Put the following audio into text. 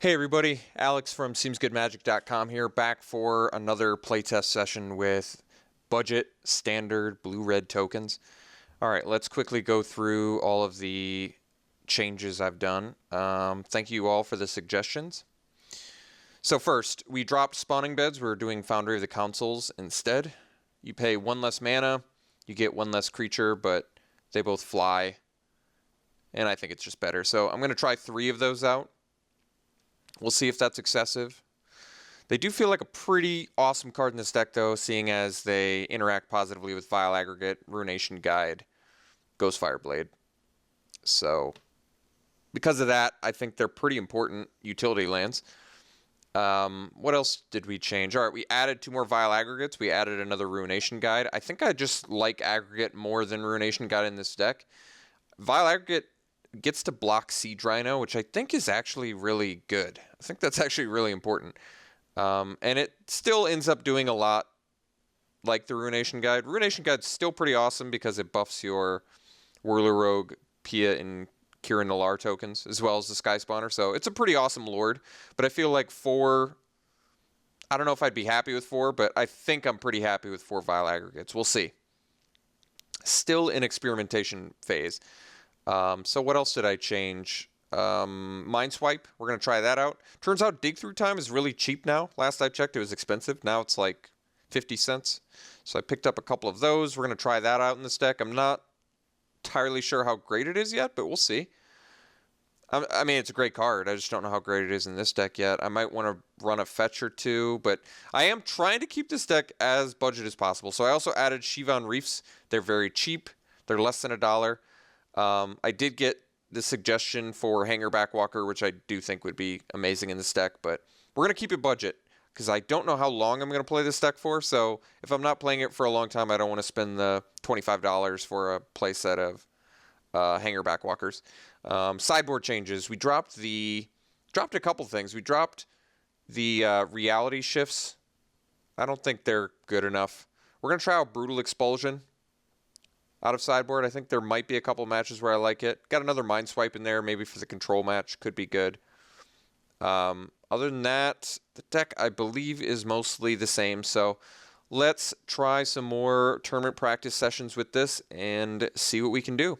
Hey everybody, Alex from SeemsGoodMagic.com here, back for another playtest session with budget standard blue-red tokens. Alright, let's quickly go through all of the changes I've done. Thank you all for the suggestions. So first, we dropped spawning beds. We're doing Foundry of the Councils instead. You pay one less mana, you get one less creature, but they both fly. And I think it's just better. So I'm going to try 3 of those out. We'll see if that's excessive. They do feel like a pretty awesome card in this deck, though, seeing as they interact positively with Vile Aggregate, Ruination Guide, Ghostfire Blade. So, because of that, I think they're pretty important utility lands. What else did we change? All right, we added 2 more Vile Aggregates. We added another Ruination Guide. I think I just like Aggregate more than Ruination Guide in this deck. Vile Aggregate gets to block Siege Rhino, which I think is actually really good. I think that's actually really important. And it still ends up doing a lot like the Ruination Guide. Ruination Guide's still pretty awesome because it buffs your Whirler Rogue, Pia, and Kira Nalar tokens, as well as the Sky Spawner. So it's a pretty awesome Lord. But I feel like 4... I don't know if I'd be happy with 4, but I think I'm pretty happy with 4 Vile Aggregates. We'll see. Still in experimentation phase. So what else did I change? Mind Swipe, we're going to try that out. Turns out Dig Through Time is really cheap now. Last I checked, it was expensive. Now it's like 50 cents. So I picked up a couple of those. We're going to try that out in this deck. I'm not entirely sure how great it is yet, but we'll see. I mean, it's a great card. I just don't know how great it is in this deck yet. I might want to run a fetch or 2, but I am trying to keep this deck as budget as possible. So I also added Shivan Reefs. They're very cheap. They're less than $1. I did get the suggestion for Hanger Backwalker, which I do think would be amazing in this deck, but we're going to keep it budget because I don't know how long I'm going to play this deck for. So if I'm not playing it for a long time, I don't want to spend the $25 for a playset of Hanger Backwalkers. Sideboard changes. We dropped a couple things. We dropped the reality shifts. I don't think they're good enough. We're going to try out Brutal Expulsion out of sideboard. I think there might be a couple matches where I like it. Got another Mind Swipe in there, maybe for the control match. Could be good. Other than that, the deck, I believe, is mostly the same. So let's try some more tournament practice sessions with this and see what we can do.